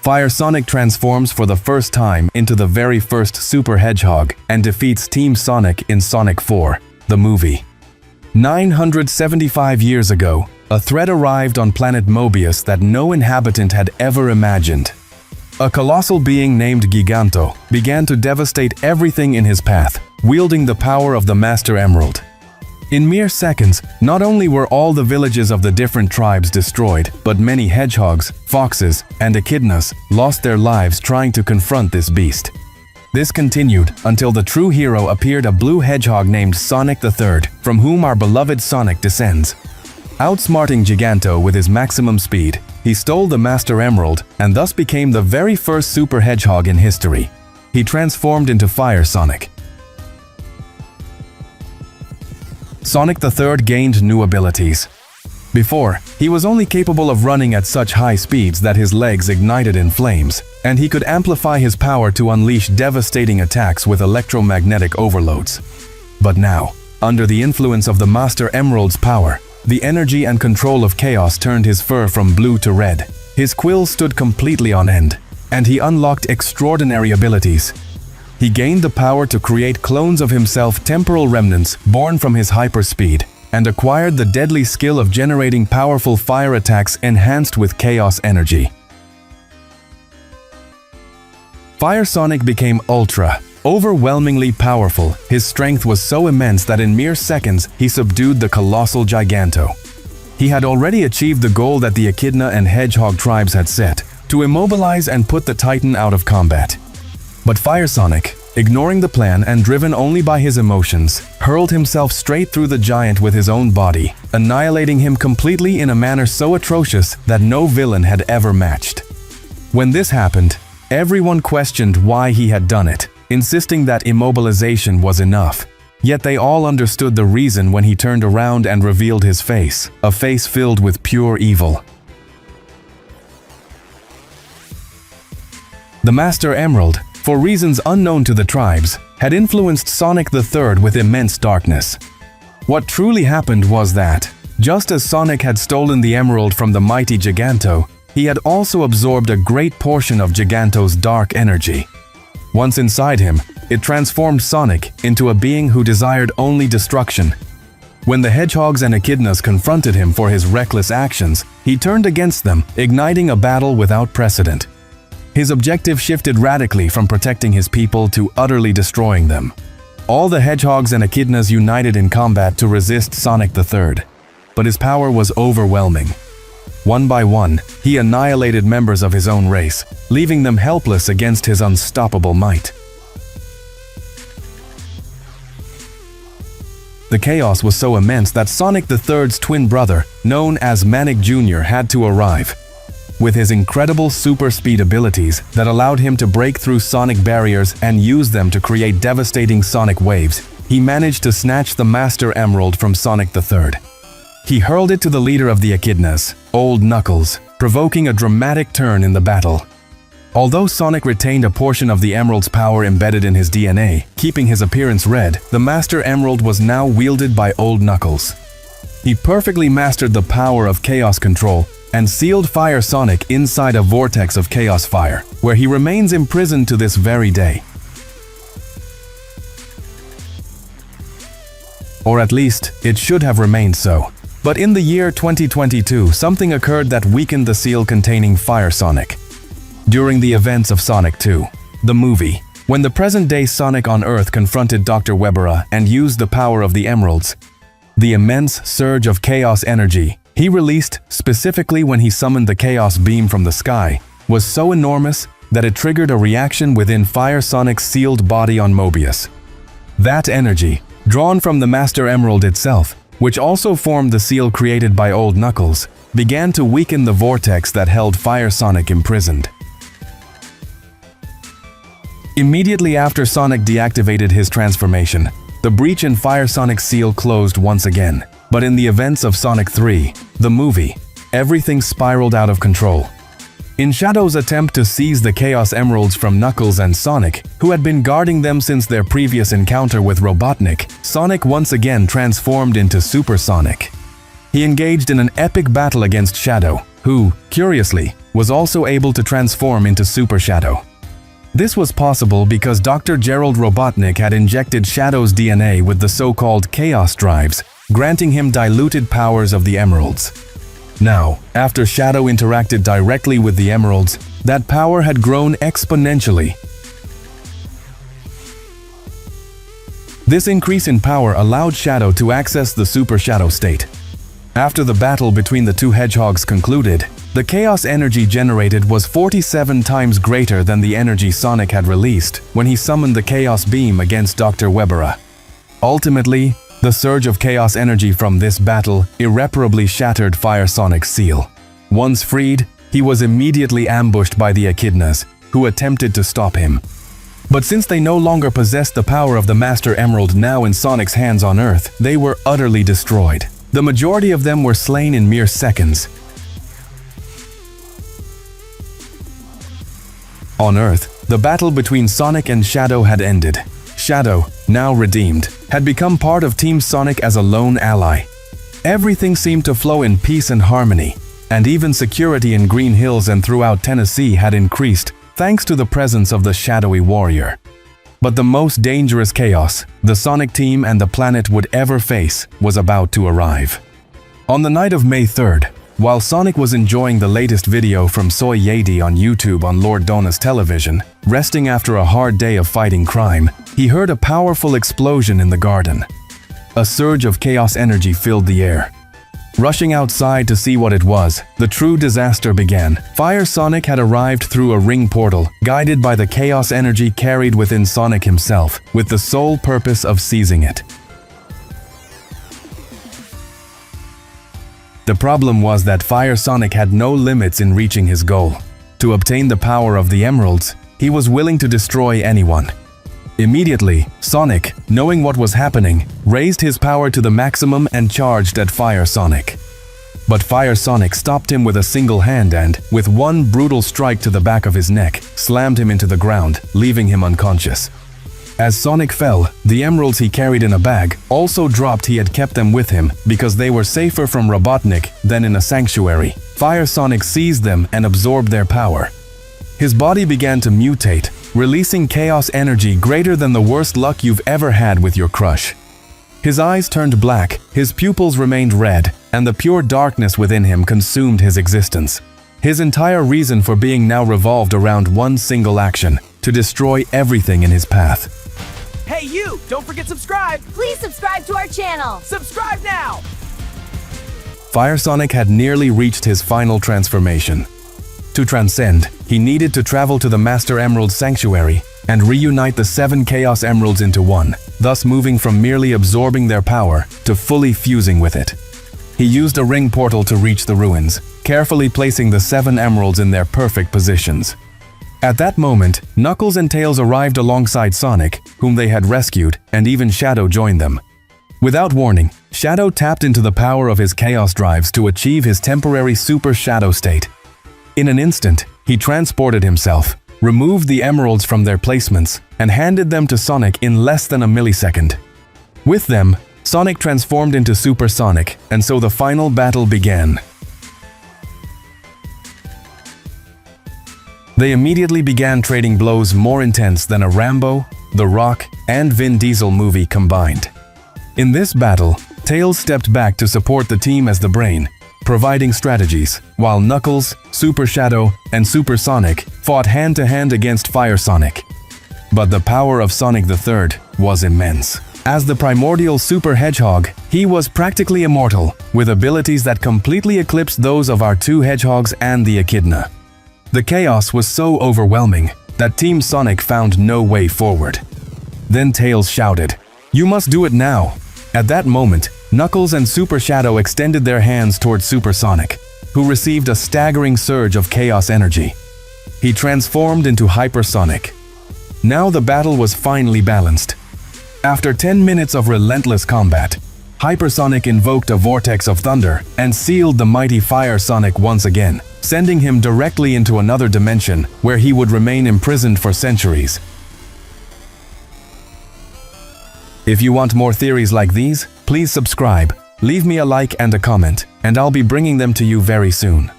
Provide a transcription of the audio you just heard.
Fire Sonic transforms for the first time into the very first Super Hedgehog and defeats Team Sonic in Sonic 4, the movie. 975 years ago, a threat arrived on planet Mobius that no inhabitant had ever imagined. A colossal being named Giganto began to devastate everything in his path, wielding the power of the Master Emerald. In mere seconds, not only were all the villages of the different tribes destroyed, but many hedgehogs, foxes, and echidnas lost their lives trying to confront this beast. This continued until the true hero appeared, a blue hedgehog named Sonic the Third, from whom our beloved Sonic descends. Outsmarting Giganto with his maximum speed, he stole the Master Emerald and thus became the very first Super Hedgehog in history. He transformed into Fire Sonic. Sonic the Third gained new abilities. Before, he was only capable of running at such high speeds that his legs ignited in flames, and he could amplify his power to unleash devastating attacks with electromagnetic overloads. But now, under the influence of the Master Emerald's power, the energy and control of chaos turned his fur from blue to red. His quills stood completely on end, and he unlocked extraordinary abilities. He gained the power to create clones of himself, temporal remnants born from his hyperspeed, and acquired the deadly skill of generating powerful fire attacks enhanced with chaos energy. Fire Sonic became overwhelmingly powerful. His strength was so immense that in mere seconds he subdued the colossal Giganto. He had already achieved the goal that the Echidna and Hedgehog tribes had set, to immobilize and put the Titan out of combat. But Fire Sonic, ignoring the plan and driven only by his emotions, hurled himself straight through the giant with his own body, annihilating him completely in a manner so atrocious that no villain had ever matched. When this happened, everyone questioned why he had done it, insisting that immobilization was enough. Yet they all understood the reason when he turned around and revealed his face, a face filled with pure evil. The Master Emerald, for reasons unknown to the tribes, had influenced Sonic the Third with immense darkness. What truly happened was that, just as Sonic had stolen the emerald from the mighty Giganto, he had also absorbed a great portion of Giganto's dark energy. Once inside him, it transformed Sonic into a being who desired only destruction. When the Hedgehogs and Echidnas confronted him for his reckless actions, he turned against them, igniting a battle without precedent. His objective shifted radically from protecting his people to utterly destroying them. All the Hedgehogs and Echidnas united in combat to resist Sonic the Third, but his power was overwhelming. One by one, he annihilated members of his own race, leaving them helpless against his unstoppable might. The chaos was so immense that Sonic the Third's twin brother, known as Manic Jr., had to arrive. With his incredible super speed abilities that allowed him to break through sonic barriers and use them to create devastating sonic waves, he managed to snatch the Master Emerald from Sonic the Third. He hurled it to the leader of the Echidnas, Old Knuckles, provoking a dramatic turn in the battle. Although Sonic retained a portion of the Emerald's power embedded in his DNA, keeping his appearance red, the Master Emerald was now wielded by Old Knuckles. He perfectly mastered the power of chaos control and sealed Fire Sonic inside a vortex of chaos fire, where he remains imprisoned to this very day. Or at least, it should have remained so. But in the year 2022, something occurred that weakened the seal containing Fire Sonic. During the events of Sonic 2, the movie, when the present-day Sonic on Earth confronted Dr. Webera and used the power of the Emeralds, the immense surge of chaos energy he released, specifically when he summoned the chaos beam from the sky, was so enormous that it triggered a reaction within Fire Sonic's sealed body on Mobius. That energy, drawn from the Master Emerald itself, which also formed the seal created by Old Knuckles, began to weaken the vortex that held Fire Sonic imprisoned. Immediately after Sonic deactivated his transformation, the breach in Fire Sonic's seal closed once again. But in the events of Sonic 3, the movie, everything spiraled out of control. In Shadow's attempt to seize the Chaos Emeralds from Knuckles and Sonic, who had been guarding them since their previous encounter with Robotnik, Sonic once again transformed into Super Sonic. He engaged in an epic battle against Shadow, who, curiously, was also able to transform into Super Shadow. This was possible because Dr. Gerald Robotnik had injected Shadow's DNA with the so-called Chaos Drives, granting him diluted powers of the Emeralds. Now, after Shadow interacted directly with the Emeralds, that power had grown exponentially. This increase in power allowed Shadow to access the Super Shadow state. After the battle between the two hedgehogs concluded, the chaos energy generated was 47 times greater than the energy Sonic had released when he summoned the Chaos Beam against Dr. Webera. Ultimately, the surge of chaos energy from this battle irreparably shattered Fire Sonic's seal. Once freed, he was immediately ambushed by the Echidnas, who attempted to stop him. But since they no longer possessed the power of the Master Emerald now in Sonic's hands on Earth, they were utterly destroyed. The majority of them were slain in mere seconds. On Earth, the battle between Sonic and Shadow had ended. Shadow, now redeemed, had become part of Team Sonic as a lone ally. Everything seemed to flow in peace and harmony, and even security in Green Hills and throughout Tennessee had increased thanks to the presence of the shadowy warrior. But the most dangerous chaos the Sonic team and the planet would ever face was about to arrive. On the night of May 3rd, while Sonic was enjoying the latest video from Soy Yadi on YouTube on Lord Donna's television, resting after a hard day of fighting crime, he heard a powerful explosion in the garden. A surge of chaos energy filled the air. Rushing outside to see what it was, the true disaster began. Fire Sonic had arrived through a ring portal, guided by the chaos energy carried within Sonic himself, with the sole purpose of seizing it. The problem was that Fire Sonic had no limits in reaching his goal. To obtain the power of the Emeralds, he was willing to destroy anyone. Immediately, Sonic, knowing what was happening, raised his power to the maximum and charged at Fire Sonic. But Fire Sonic stopped him with a single hand and, with one brutal strike to the back of his neck, slammed him into the ground, leaving him unconscious. As Sonic fell, the emeralds he carried in a bag also dropped. He had kept them with him because they were safer from Robotnik than in a sanctuary. Fire Sonic seized them and absorbed their power. His body began to mutate, releasing chaos energy greater than the worst luck you've ever had with your crush. His eyes turned black, his pupils remained red, and the pure darkness within him consumed his existence. His entire reason for being now revolved around one single action: to destroy everything in his path. Hey you! Don't forget subscribe! Please subscribe to our channel! Subscribe now! Fire Sonic had nearly reached his final transformation. To transcend, he needed to travel to the Master Emerald Sanctuary and reunite the 7 Chaos Emeralds into one, thus moving from merely absorbing their power to fully fusing with it. He used a ring portal to reach the ruins, carefully placing the 7 emeralds in their perfect positions. At that moment, Knuckles and Tails arrived alongside Sonic, whom they had rescued, and even Shadow joined them. Without warning, Shadow tapped into the power of his Chaos Drives to achieve his temporary Super Shadow state. In an instant, he transported himself, removed the emeralds from their placements, and handed them to Sonic in less than a millisecond. With them, Sonic transformed into Super Sonic, and so the final battle began. They immediately began trading blows more intense than a Rambo, The Rock, and Vin Diesel movie combined. In this battle, Tails stepped back to support the team as the brain, providing strategies, while Knuckles, Super Shadow, and Super Sonic fought hand-to-hand against Fire Sonic. But the power of Sonic the Third was immense. As the primordial Super Hedgehog, he was practically immortal, with abilities that completely eclipsed those of our 2 hedgehogs and the Echidna. The chaos was so overwhelming that Team Sonic found no way forward. Then Tails shouted, "You must do it now!" At that moment, Knuckles and Super Shadow extended their hands towards Super Sonic, who received a staggering surge of chaos energy. He transformed into Hypersonic. Now the battle was finally balanced. After 10 minutes of relentless combat, Hypersonic invoked a vortex of thunder and sealed the mighty Fire Sonic once again, sending him directly into another dimension where he would remain imprisoned for centuries. If you want more theories like these, please subscribe, leave me a like and a comment, and I'll be bringing them to you very soon.